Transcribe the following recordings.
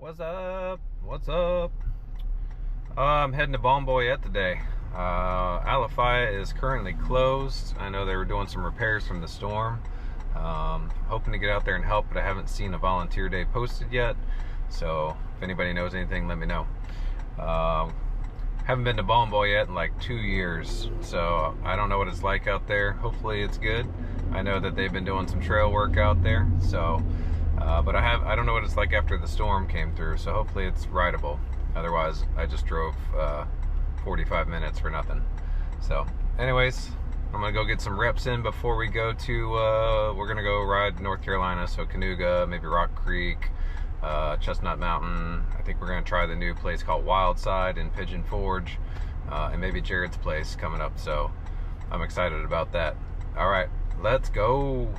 What's up? What's up? I'm heading to Balm Boyette today. Alafaya is currently closed. I know they were doing some repairs from the storm. Hoping to get out there and help, but I haven't seen a volunteer day posted yet. So if anybody knows anything, let me know. Haven't been to Balm Boyette in like 2 years, so I don't know what it's like out there. Hopefully it's good. I know that they've been doing some trail work out there, so but I don't know what it's like after the storm came through, so hopefully it's rideable. Otherwise, I just drove 45 minutes for nothing. So anyways, I'm gonna go get some reps in before we go to, we're gonna go ride North Carolina, so Canoga, maybe Rock Creek, Chestnut Mountain. I think we're gonna try the new place called Wildside in Pigeon Forge, and maybe Jared's place coming up, so I'm excited about that. All right, let's go.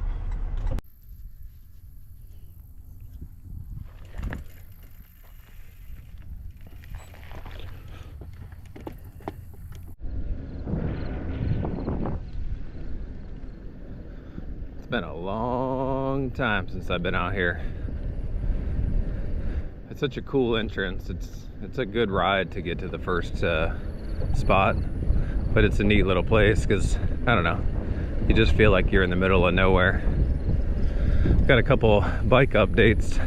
It's been a long time since I've been out here. It's such a cool entrance. It's a good ride to get to the first spot, but it's a neat little place because, I don't know, you just feel like you're in the middle of nowhere. Got a couple bike updates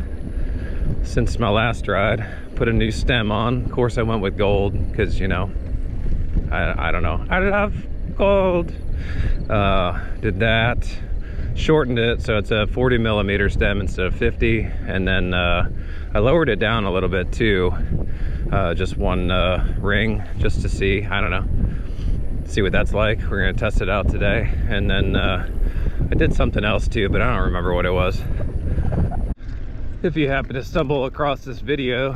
since my last ride. Put a new stem on. Of course I went with gold because, you know, I don't know, I love gold. Did that. Shortened it so it's a 40 millimeter stem instead of 50, and then I lowered it down a little bit too, just one ring, just to see, I don't know, see what that's like. We're gonna test it out today, and then I did something else too, but I don't remember what it was. If you happen to stumble across this video,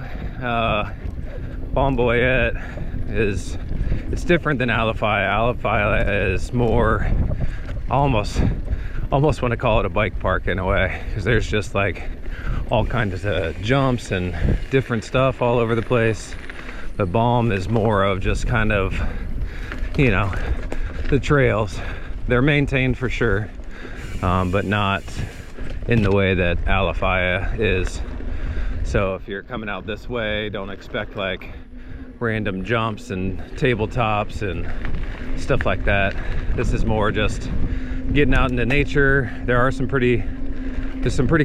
Balm Boyette it's different than Alafaya. Alafaya is more, almost want to call it a bike park in a way, because there's just like all kinds of jumps and different stuff all over the place. But Balm is more of just kind of, you know, the trails. They're maintained for sure, but not in the way that Alafaya is. So if you're coming out this way, don't expect like random jumps and tabletops and stuff like that. This is more just getting out into nature. There's some pretty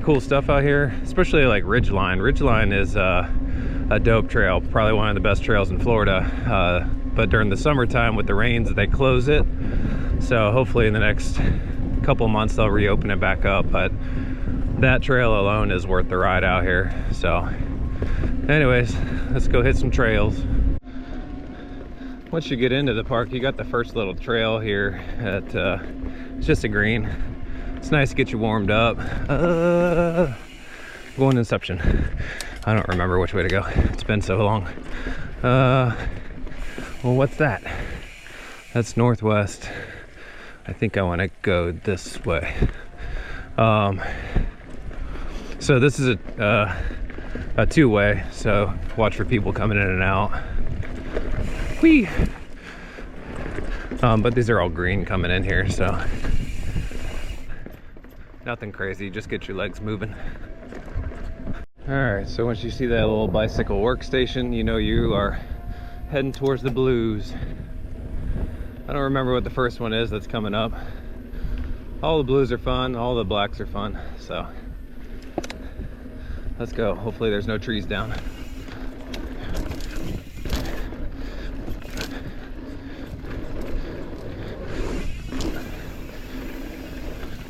cool stuff out here, especially like Ridgeline. Ridgeline is a dope trail, probably one of the best trails in Florida. But during the summertime with the rains, they close it. So hopefully in the next couple months they'll reopen it back up. But that trail alone is worth the ride out here. So anyways, let's go hit some trails. Once you get into the park, you got the first little trail here at it's just a green. It's nice to get you warmed up. Going Inception. I don't remember which way to go. It's been so long. Well, what's that? That's northwest. I think I want to go this way. So this is a two-way, so watch for people coming in and out. Whee! But these are all green coming in here, so nothing crazy, just get your legs moving. Alright, so once you see that little bicycle workstation, you know you are heading towards the blues. I don't remember what the first one is that's coming up. All the blues are fun, all the blacks are fun, so let's go. Hopefully there's no trees down.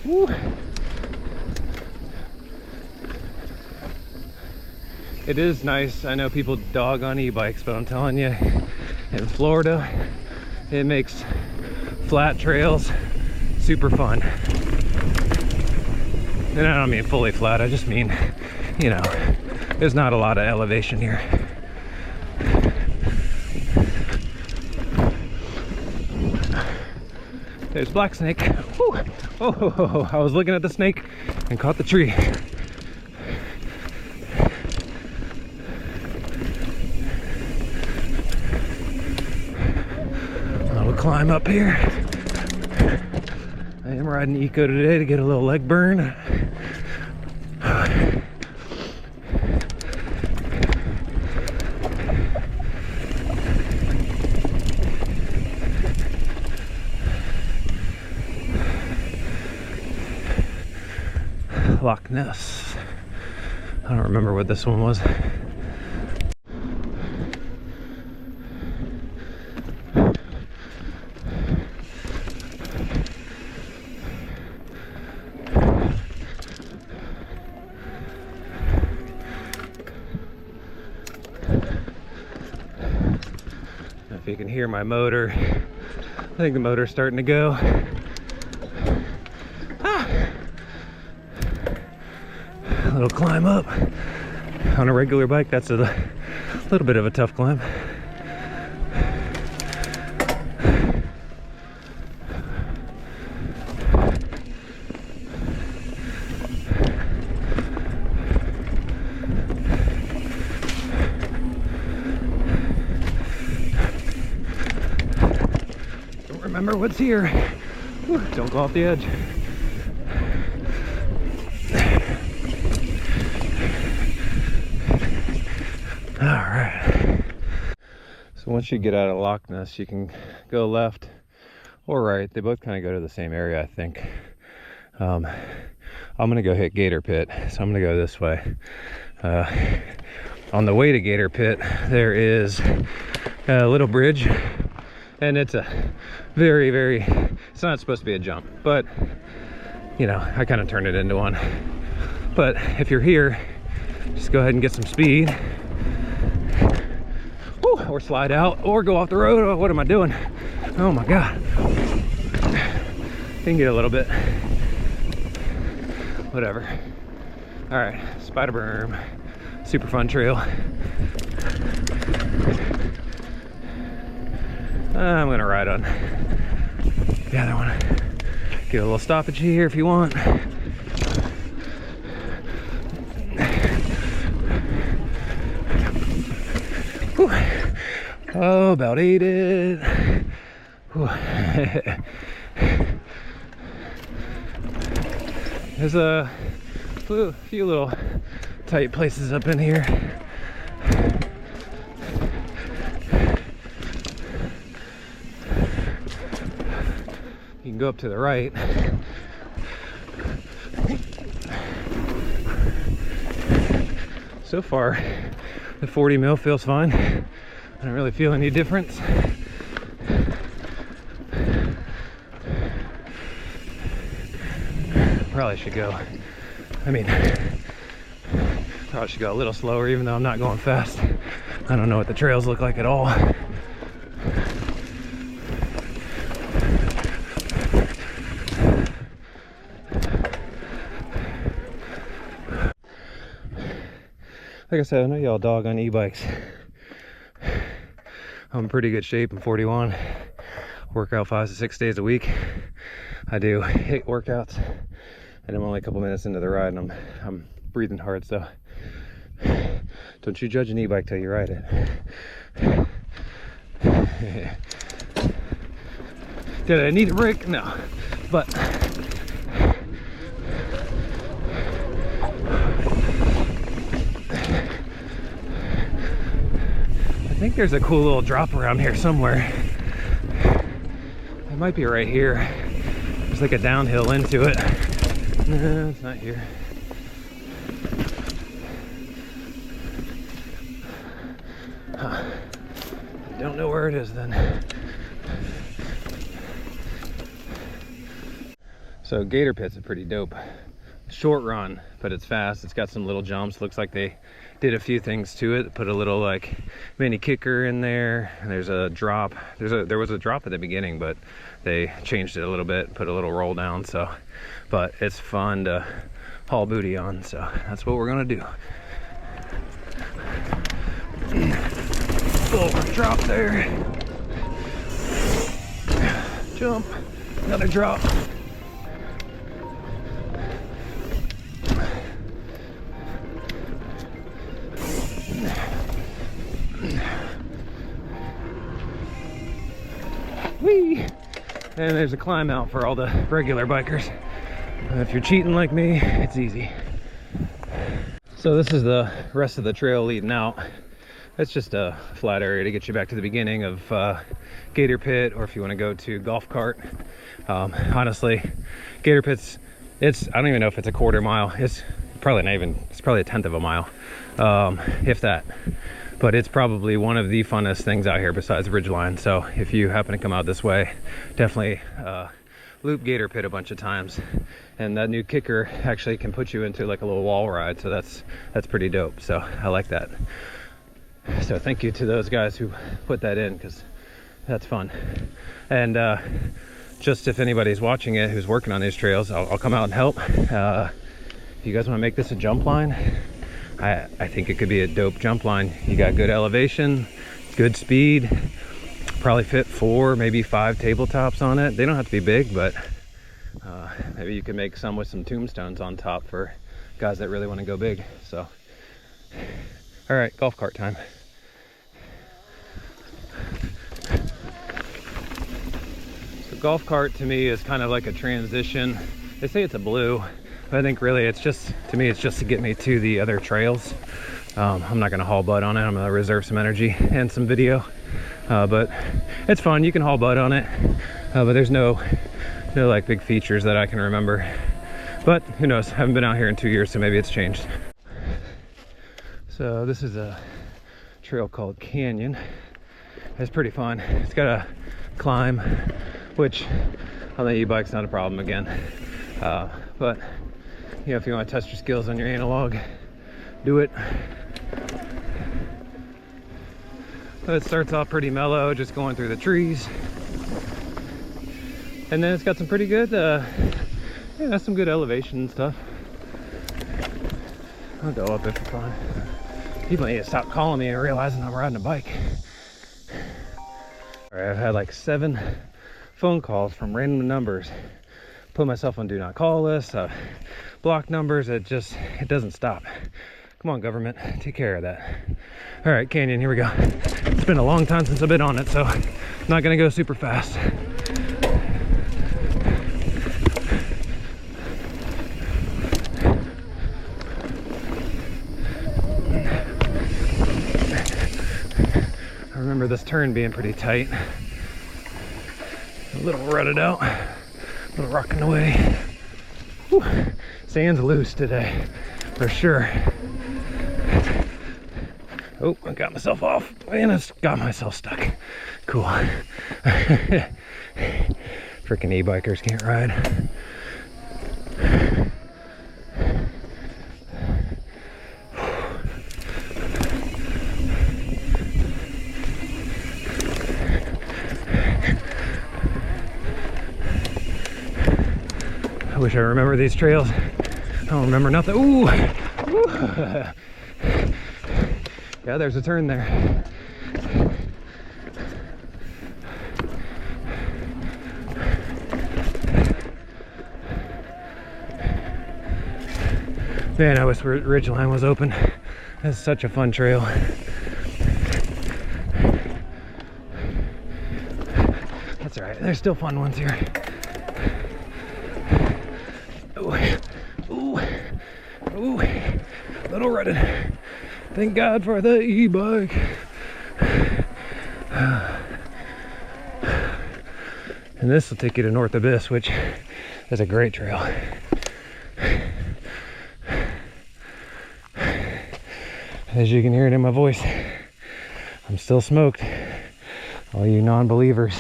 Woo. It is nice. I know people dog on e-bikes, but I'm telling you, in Florida, it makes flat trails super fun. And I don't mean fully flat, I just mean, you know, there's not a lot of elevation here. There's black snake. Whew. Oh, I was looking at the snake and caught the tree. A little climb up here. I am riding Eco today to get a little leg burn. Loch Ness. I don't remember what this one was. If you can hear my motor, I think the motor's starting to go. A little climb up. On a regular bike, that's a little bit of a tough climb. Don't remember what's here. Whew, don't go off the edge. Alright, so once you get out of Loch Ness, you can go left or right. They both kind of go to the same area, I think. I'm gonna go hit Gator Pit, so I'm gonna go this way. On the way to Gator Pit, there is a little bridge, and it's a very, it's not supposed to be a jump, but you know, I kind of turned it into one. But if you're here, just go ahead and get some speed. Or slide out or go off the road. Oh, what am I doing? Oh my god. Can get a little bit. Whatever. All right, Spider Berm, super fun trail. I'm gonna ride on the other one. Get a little stoppage here if you want. Whew. Oh, about ate it. There's a few little tight places up in here. You can go up to the right. So far, the 40 mil feels fine. I don't really feel any difference. Probably should go, probably should go a little slower even though I'm not going fast. I don't know what the trails look like at all. Like I said, I know y'all dog on e-bikes. I'm in pretty good shape. I'm 41. Work out 5 to 6 days a week. I do 8 workouts, and I'm only a couple minutes into the ride, and I'm breathing hard. So don't you judge an e-bike till you ride it. Did I need a break? No, but I think there's a cool little drop around here somewhere. It might be right here. There's like a downhill into it. No, it's not here. Huh. I don't know where it is then. So Gator Pit's a pretty dope short run, but it's fast. It's got some little jumps. Looks like they did a few things to it. Put a little like mini kicker in there, and there's a drop. There was a drop at the beginning, but they changed it a little bit, put a little roll down. So, but it's fun to haul booty on, so that's what we're gonna do. Little drop there, jump, another drop. Whee! And there's a climb out for all the regular bikers. If you're cheating like me, it's easy. So this is the rest of the trail leading out. It's just a flat area to get you back to the beginning of Gator Pit, or if you want to go to Golf Cart. Honestly, Gator Pit's It's, I don't even know if it's a quarter mile. It's probably not even, it's probably a tenth of a mile, if that. But it's probably one of the funnest things out here besides Ridgeline. So if you happen to come out this way, definitely loop Gator Pit a bunch of times. And that new kicker actually can put you into like a little wall ride. So that's pretty dope. So I like that. So thank you to those guys who put that in, because that's fun. And just if anybody's watching it who's working on these trails, I'll come out and help. If you guys want to make this a jump line, I think it could be a dope jump line. You got good elevation, good speed, probably fit 4, maybe 5 tabletops on it. They don't have to be big, but maybe you can make some with some tombstones on top for guys that really want to go big. So, all right, golf cart time. So golf cart to me is kind of like a transition. They say it's a blue, but I think really it's just, to me, it's just to get me to the other trails. I'm not gonna haul butt on it. I'm gonna reserve some energy and some video, but it's fun. You can haul butt on it, but there's no like big features that I can remember. But who knows? I haven't been out here in 2 years, so maybe it's changed. So this is a trail called Canyon. It's pretty fun. It's got a climb, which on the e-bike's not a problem again. But you know, if you want to test your skills on your analog, do it. But it starts off pretty mellow, just going through the trees. And then it's got some pretty good, yeah, some good elevation and stuff. I'll go up it for fun. People need to stop calling me and realizing I'm riding a bike. All right, I've had like 7 phone calls from random numbers. Put myself on do not call list, block numbers. It doesn't stop. Come on, government, take care of that. All right, Canyon, here we go. It's been a long time since I've been on it, so I'm not gonna go super fast. I remember this turn being pretty tight. A little rutted out, a little rocking away. Whew. Sand's loose today, for sure. Oh, I got myself off and I got myself stuck. Cool. Freaking e-bikers can't ride. I wish I remember these trails. I don't remember nothing. Ooh! Ooh. Yeah, there's a turn there. Man, I wish Ridgeline was open. That's such a fun trail. That's all right. There's still fun ones here. Ooh, ooh, a little rutted. Thank God for the e-bike. And this will take you to North Abyss, which is a great trail. As you can hear it in my voice, I'm still smoked. All you non-believers.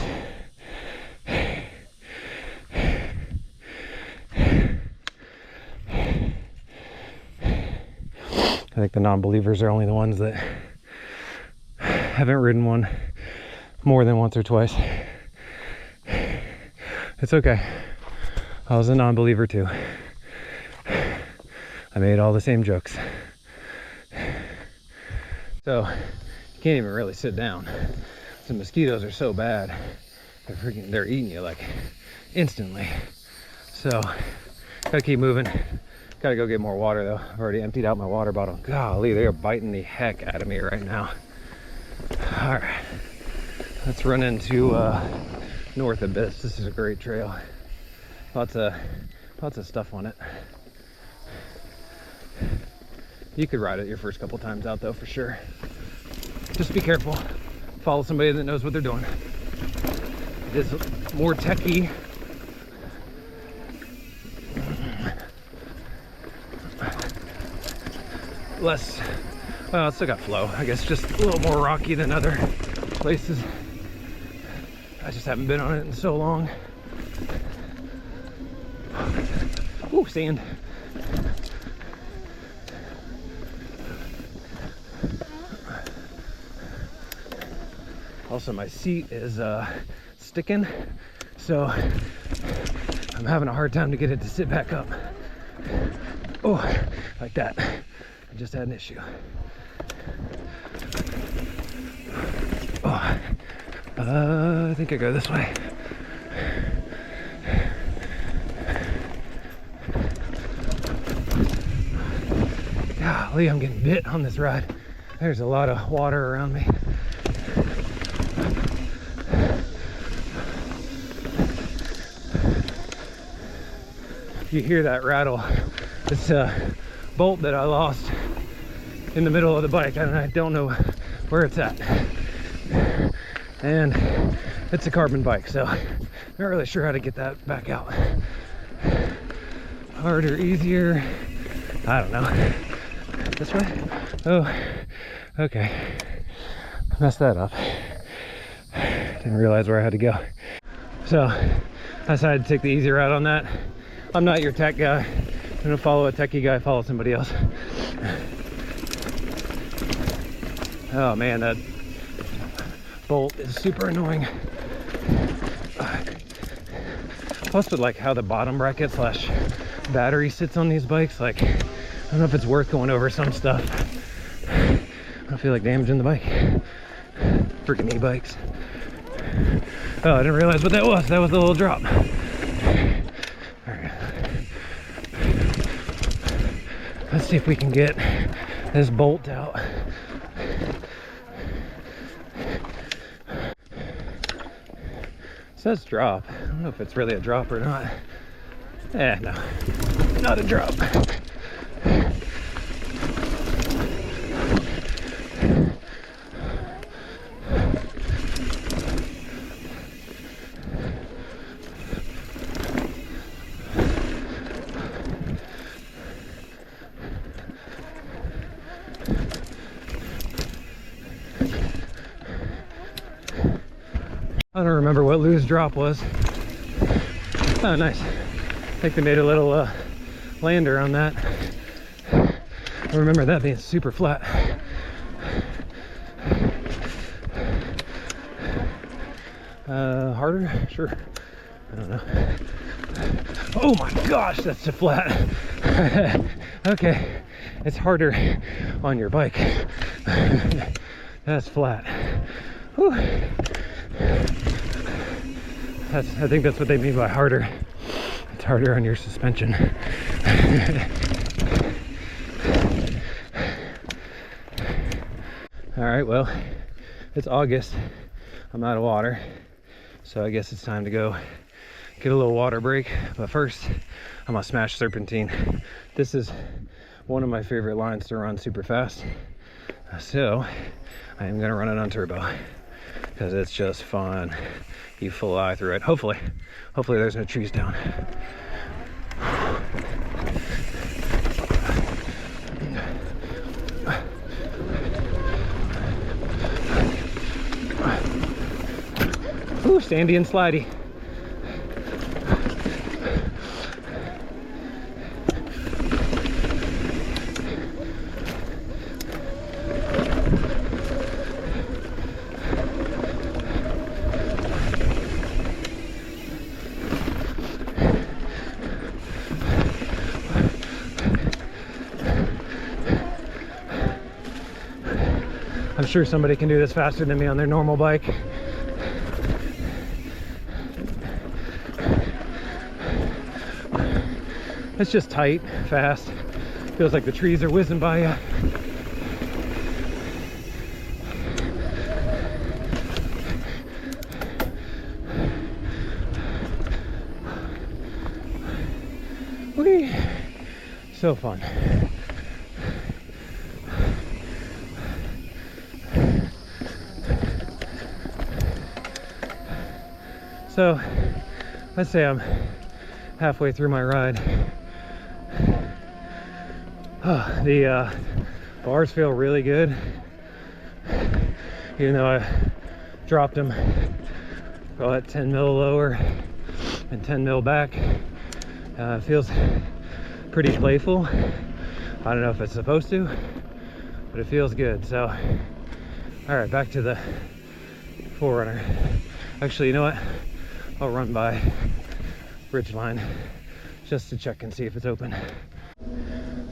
I think the non-believers are only the ones that haven't ridden one more than once or twice. It's okay. I was a non-believer too. I made all the same jokes. So you can't even really sit down. The mosquitoes are so bad. They're eating you like instantly. So gotta keep moving. Gotta go get more water though. I've already emptied out my water bottle. Golly, they are biting the heck out of me right now. All right, let's run into North Abyss. This is a great trail. Lots of stuff on it. You could ride it your first couple times out though, for sure. Just be careful. Follow somebody that knows what they're doing. It is more techy. less, well, it's still got flow. I guess just a little more rocky than other places. I just haven't been on it in so long. Ooh, sand. Also, my seat is sticking, so I'm having a hard time to get it to sit back up. Oh, like that. I just had an issue. Oh, I think I go this way. Golly, I'm getting bit on this ride. There's a lot of water around me. You hear that rattle. It's a bolt that I lost in the middle of the bike, and I don't know where it's at. And it's a carbon bike, so not really sure how to get that back out. Harder, easier, I don't know. This way? Oh, okay. Messed that up. Didn't realize where I had to go. So I decided to take the easy route on that. I'm not your tech guy. I'm gonna follow a techie guy, follow somebody else. Oh man, that bolt is super annoying. Plus with like how the bottom bracket slash battery sits on these bikes, like I don't know if it's worth going over some stuff. I don't feel like damaging the bike. Freaking e-bikes. Oh, I didn't realize what that was. That was a little drop. Alright. Let's see if we can get this bolt out. It says drop. I don't know if it's really a drop or not. No, not a drop. I don't remember what Lou's drop was. Oh, nice. I think they made a little lander on that. I remember that being super flat. Harder? Sure. I don't know. Oh my gosh, that's so flat. Okay, it's harder on your bike. That's flat. Whew. I think that's what they mean by harder. It's harder on your suspension. All right, well, it's August. I'm out of water, so I guess it's time to go get a little water break. But first, I'm gonna smash Serpentine. This is one of my favorite lines to run super fast. So I am gonna run it on turbo because it's just fun. You fly through it. Hopefully there's no trees down. Ooh, sandy and slidey. I'm sure somebody can do this faster than me on their normal bike. It's just tight, fast. Feels like the trees are whizzing by you. Whee! So fun. So let's say I'm halfway through my ride. The Bars feel really good, even though I dropped them about 10 mil lower and 10 mil back. It feels pretty playful. I don't know if it's supposed to, but it feels good. So, all right, back to the Forerunner. Actually, you know what? I'll run by Ridgeline just to check and see if it's open.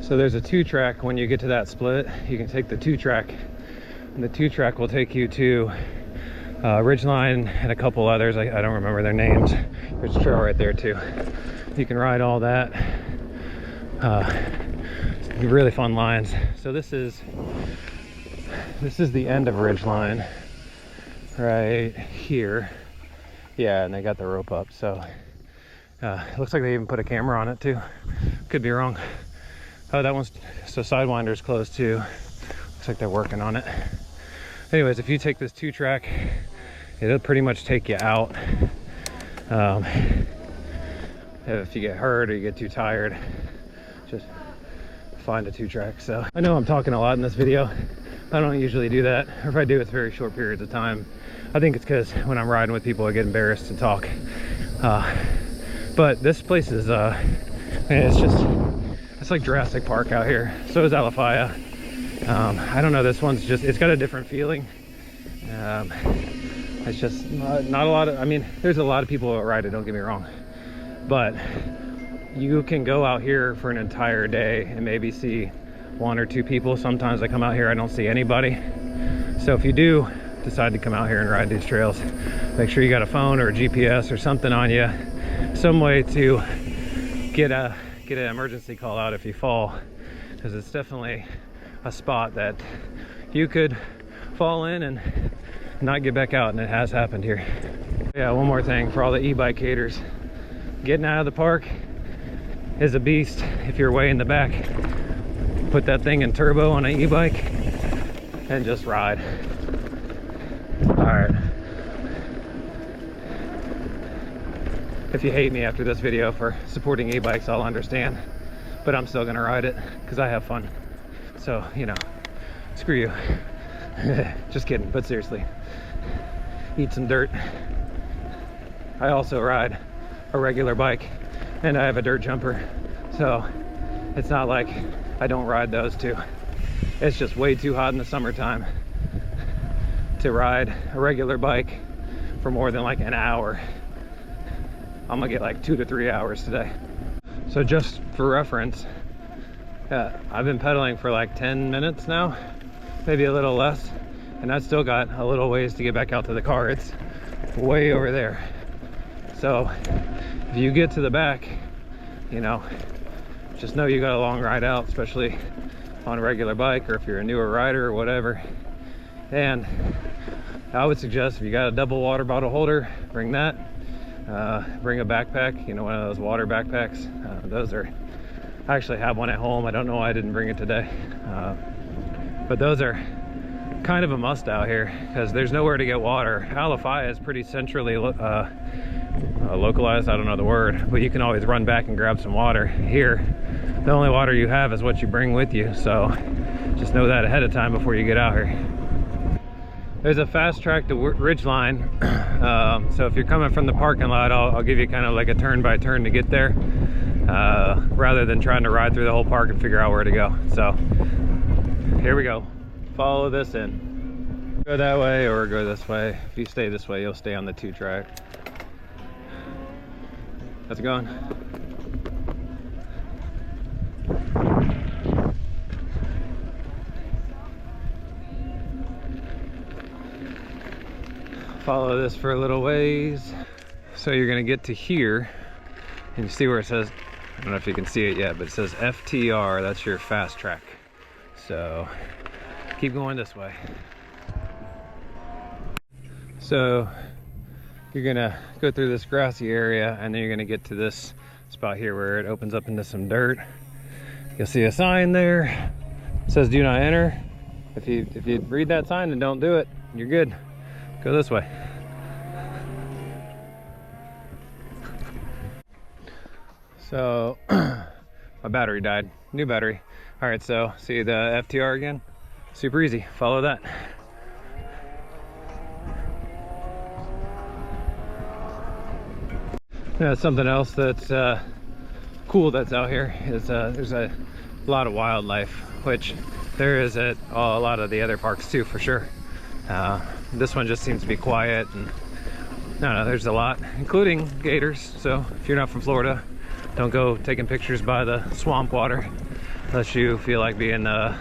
So there's a 2-track. When you get to that split, you can take the 2-track, and the 2-track will take you to Ridgeline and a couple others. I don't remember their names. There's a trail right there too. You can ride all that. Really fun lines. So this is the end of Ridgeline right here. Yeah, and they got the rope up. So it looks like they even put a camera on it too. Could be wrong. Oh, that one's, so Sidewinder's closed too. Looks like they're working on it. Anyways, if you take this 2-track, it'll pretty much take you out. If you get hurt or you get too tired, just find a 2-track. So I know I'm talking a lot in this video. I don't usually do that, or if I do, it's very short periods of time. I think it's because when I'm riding with people, I get embarrassed to talk. But this place is, it's like Jurassic Park out here. So is Alafaya. I don't know, this one's just, it's got a different feeling. It's just not a lot of, I mean, there's a lot of people that ride it, don't get me wrong. But you can go out here for an entire day and maybe see 1 or 2 people. Sometimes I come out here, I don't see anybody. So if you do decide to come out here and ride these trails, make sure you got a phone or a GPS or something on you, some way to get an emergency call out if you fall, because it's definitely a spot that you could fall in and not get back out, and it has happened here. Yeah, one more thing for all the e-bike haters. Getting out of the park is a beast if you're way in the back. Put that thing in turbo on an e-bike and just ride. All right. If you hate me after this video for supporting e-bikes, I'll understand, but I'm still gonna ride it because I have fun. So, you know, screw you. Just kidding, but seriously, eat some dirt. I also ride a regular bike and I have a dirt jumper, so it's not like I don't ride those too. It's just way too hot in the summertime to ride a regular bike for more than like an hour. I'm gonna get like 2 to 3 hours today. So just for reference, I've been pedaling for like 10 minutes now, maybe a little less, and I've still got a little ways to get back out to the car. It's way over there. So if you get to the back, you know, just know you got a long ride out, especially on a regular bike, or if you're a newer rider or whatever. And I would suggest, if you got a double water bottle holder, bring that. Bring a backpack, you know, one of those water backpacks. I actually have one at home. I don't know why I didn't bring it today. But those are kind of a must out here because there's nowhere to get water. Alafaya is pretty centrally localized, I don't know the word, but you can always run back and grab some water. Here, the only water you have is what you bring with you, so just know that ahead of time before you get out here. There's a fast track to Ridgeline, so if you're coming from the parking lot, I'll give you kind of like a turn by turn to get there, rather than trying to ride through the whole park and figure out where to go. So here we go. Follow this in. Go that way or go this way. If you stay this way, you'll stay on the 2-track. How's it going? Follow this for a little ways. So you're gonna get to here and you see where it says, I don't know if you can see it yet, but it says FTR. That's your fast track. So keep going this way. So you're gonna go through this grassy area and then you're gonna get to this spot here where it opens up into some dirt. You'll see a sign there. It says do not enter. If you read that sign and don't do it, you're good. Go this way. So my battery died. New battery. All right, so see the FTR again? Super easy, follow that. Yeah, something else that's cool that's out here is there's a lot of wildlife, which there is at a lot of the other parks too, for sure. This one just seems to be quiet, and no, there's a lot, including gators. So if you're not from Florida, don't go taking pictures by the swamp water unless you feel like being the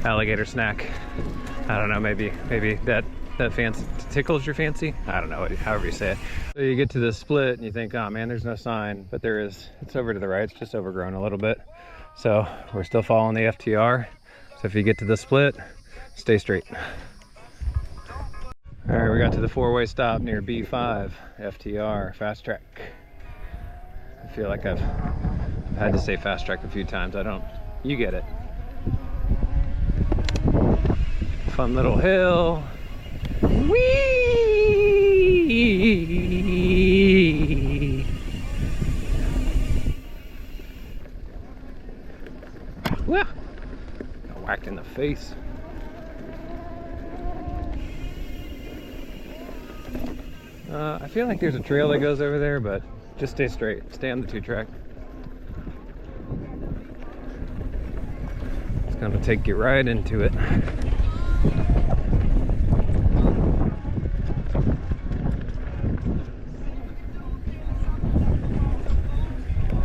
alligator snack. I don't know, maybe that fancy tickles your fancy. I don't know, however you say it. So you get to the split and you think, oh man, there's no sign, but there is. It's over to the right. It's just overgrown a little bit. So we're still following the FTR. So if you get to the split, stay straight. All right, we got to the four-way stop near B.E.E. FTR fast track. I feel like I've had to say fast track a few times. You get it. Fun little hill. Whee! Wah! Got whacked in the face. I feel like there's a trail that goes over there, but just stay straight. Stay on the 2-track. It's gonna take you right into it.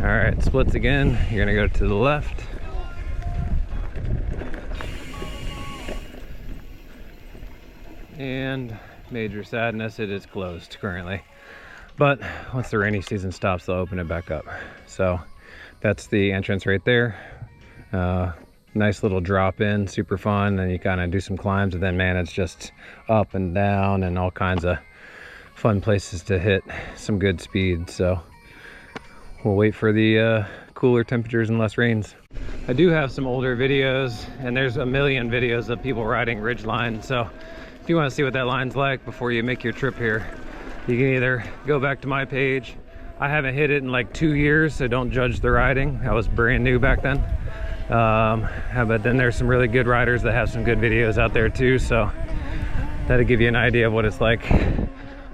All right, splits again. You're gonna go to the left. And major sadness, it is closed currently. But once the rainy season stops, they'll open it back up. So that's the entrance right there. Nice little drop in, super fun. Then you kind of do some climbs, and then man, it's just up and down and all kinds of fun places to hit some good speed. So we'll wait for the cooler temperatures and less rains. I do have some older videos, and there's a million videos of people riding Ridgeline. So if you want to see what that line's like before you make your trip here, you can either go back to my page. I haven't hit it in like 2 years, so don't judge the riding. I was brand new back then. But then there's some really good riders that have some good videos out there too, so that'll give you an idea of what it's like. I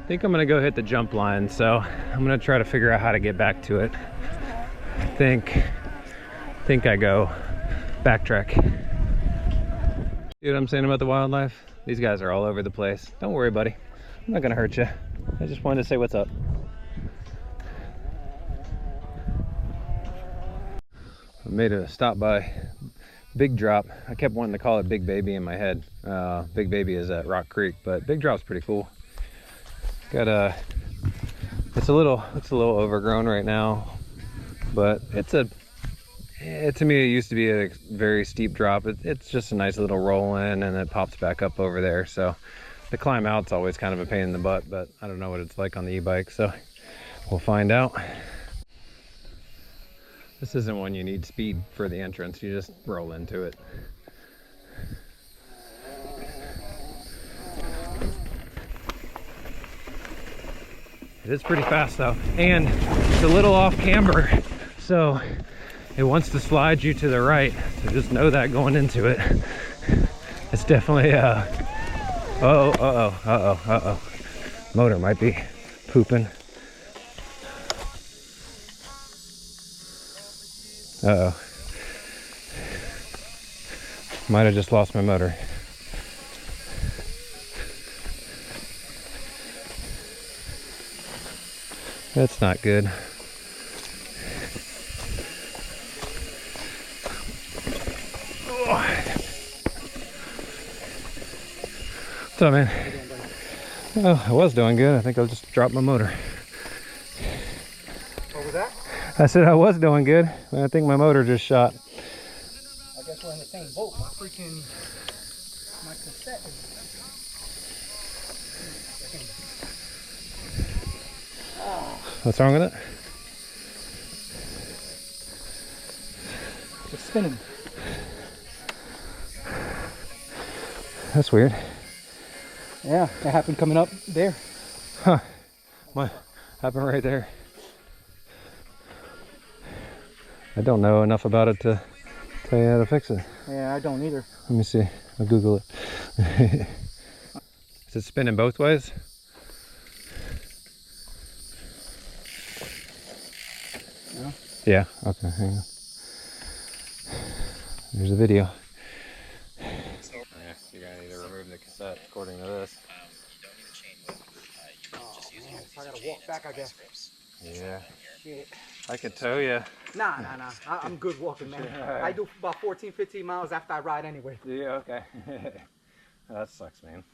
think I'm gonna go hit the jump line, so I'm gonna try to figure out how to get back to it. I think I go backtrack. See what I'm saying about the wildlife? These guys are all over the place. Don't worry, buddy. I'm not gonna hurt you. I just wanted to say what's up. I made a stop by Big Drop. I kept wanting to call it Big Baby in my head. Big Baby is at Rock Creek, but Big Drop's pretty cool. Got it's a little overgrown right now, but to me it used to be a very steep drop. It's just a nice little roll in, and it pops back up over there. So the climb out's always kind of a pain in the butt, but I don't know what it's like on the e-bike, so we'll find out. This isn't one you need speed for the entrance. You just roll into it. It is pretty fast though, and it's a little off camber, so it wants to slide you to the right. So just know that going into it. It's definitely motor might be pooping. Might have just lost my motor. That's not good. What's up, man? Oh, I was doing good. I think I'll just drop my motor. What was that? I said I was doing good. I think my motor just shot. I guess we're in the same boat. My cassette is... What's wrong with it? It's spinning. That's weird. Yeah, it happened coming up there. Huh. What happened right there? I don't know enough about it to tell you how to fix it. Yeah, I don't either. Let me see. I'll Google it. Is it spinning both ways? Yeah. Yeah, okay, hang on. There's a video. Yeah, you're gonna need to remove the cassette according to this. I gotta walk back, I guess. Yeah. Shit. I could tow you. Nah. I'm good walking, man. I do about 14, 15 miles after I ride anyway. Yeah, okay. That sucks, man.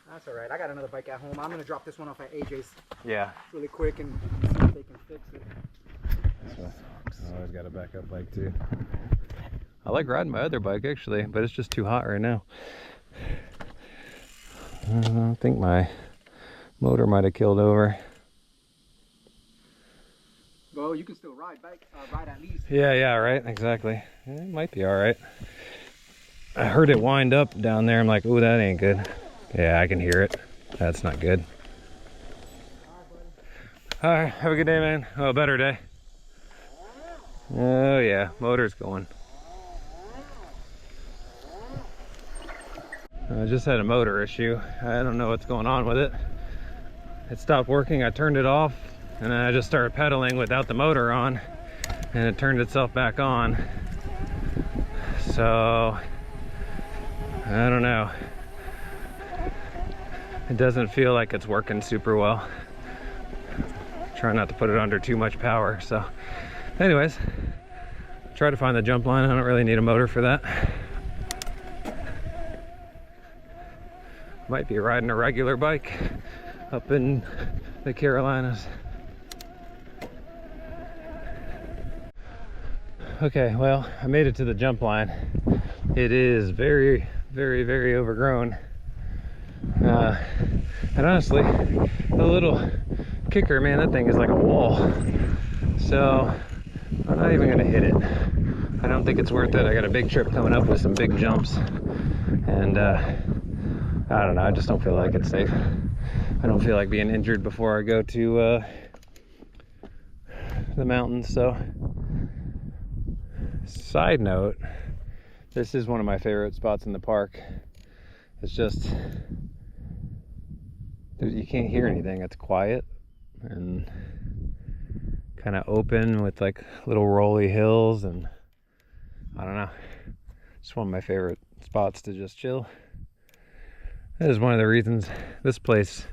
That's all right. I got another bike at home. I'm gonna drop this one off at AJ's Yeah. really quick and see if they can fix it. So, I always got a backup bike too. I like riding my other bike actually, but it's just too hot right now. I think my motor might have killed over. Well, you can still ride at least. Yeah, right, exactly. It might be all right. I heard it wind up down there. I'm like, oh, that ain't good. Yeah, I can hear it. That's not good. All right, have a good day, man. Oh, a better day. Oh yeah, motor's going. I just had a motor issue. I don't know what's going on with it. It stopped working. I turned it off and then I just started pedaling without the motor on and it turned itself back on. So I don't know. It doesn't feel like it's working super well. Try not to put it under too much power. So anyways, try to find the jump line. I don't really need a motor for that. Might be riding a regular bike up in the Carolinas. Okay, well, I made it to the jump line. It is very, very, very overgrown. And honestly, the little kicker, man, that thing is like a wall. So I'm not even gonna hit it. I don't think it's worth it. I got a big trip coming up with some big jumps. And I don't know, I just don't feel like it's safe. I don't feel like being injured before I go to the mountains. So side note, this is one of my favorite spots in the park. It's just, you can't hear anything. It's quiet and kind of open with like little rolly hills, and I don't know, it's one of my favorite spots to just chill. That is one of the reasons this place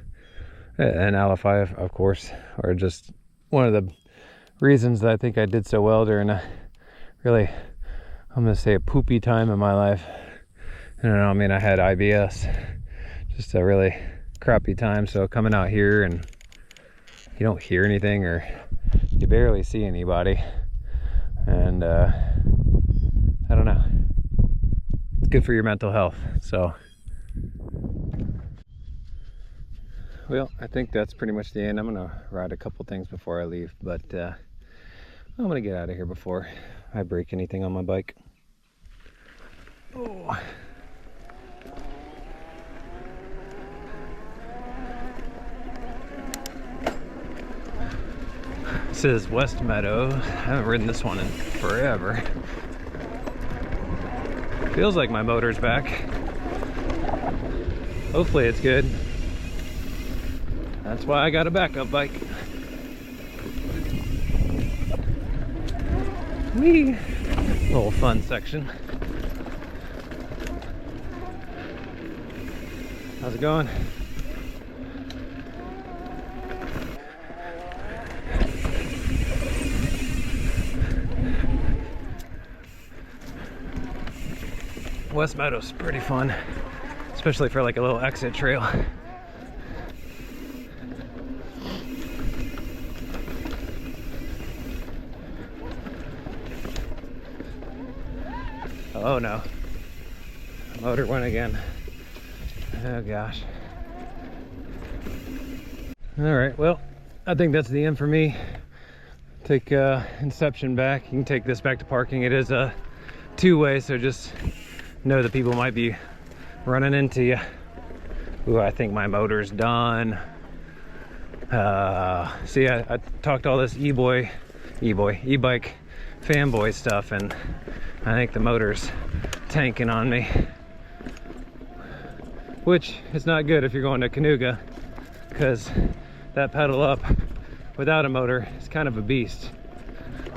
and Alafai, of course, are just one of the reasons that I think I did so well during a really, I'm gonna say, a poopy time in my life. I don't know, I mean, I had IBS, just a really crappy time. So coming out here and you don't hear anything or you barely see anybody, and I don't know, it's good for your mental health. So well, I think that's pretty much the end. I'm gonna ride a couple things before I leave, but I'm gonna get out of here before I break anything on my bike. Oh. This is West Meadow. I haven't ridden this one in forever. Feels like my motor's back. Hopefully it's good. That's why I got a backup bike. Whee! Little fun section. How's it going? West Meadow's pretty fun, especially for like a little exit trail. Oh no, motor went again. Oh gosh. All right, well, I think that's the end for me. Take Inception back. You can take this back to parking. It is a two-way, so just know that people might be running into you. Ooh, I think my motor's done. See, I talked all this e-bike fanboy stuff, and I think the motor's tanking on me, which is not good if you're going to Canuga, because that pedal up without a motor is kind of a beast.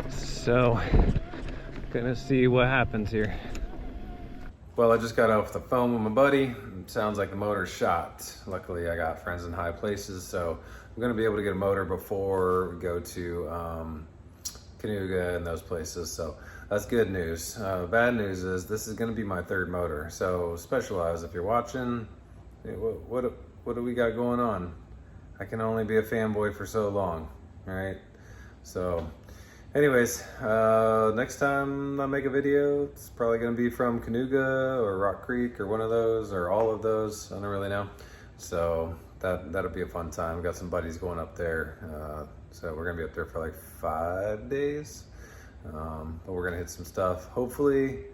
So gonna see what happens here. Well, I just got off the phone with my buddy. It sounds like the motor's shot. Luckily, I got friends in high places, so I'm gonna be able to get a motor before we go to Canuga and those places. So that's good news. Bad news is this is gonna be my third motor. So Specialized, if you're watching, what do we got going on? I can only be a fanboy for so long, all right? So anyways, next time I make a video, it's probably gonna be from Canuga or Rock Creek or one of those or all of those. I don't really know. So that'll be a fun time. We got some buddies going up there. So we're gonna be up there for like 5 days. But we're gonna hit some stuff. Hopefully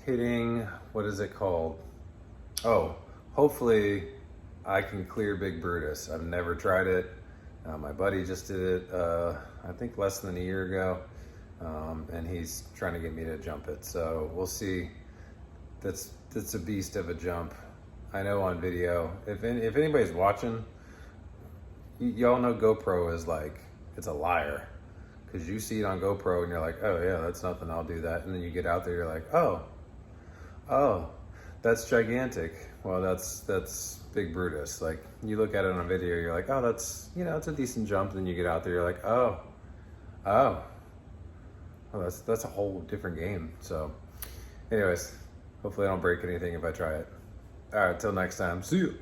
hitting, what is it called? Oh, hopefully I can clear Big Brutus. I've never tried it. My buddy just did it, I think less than a year ago, and he's trying to get me to jump it. So we'll see. That's a beast of a jump. I know on video. If anybody's watching, y'all know GoPro is like, it's a liar, because you see it on GoPro and you're like, oh yeah, that's nothing, I'll do that. And then you get out there, you're like, oh, that's gigantic. Well, that's Big Brutus. Like, you look at it on video, you're like, oh, that's, you know, it's a decent jump. Then you get out there, you're like, oh, that's a whole different game. So anyways, hopefully I don't break anything if I try it. All right, till next time, see you.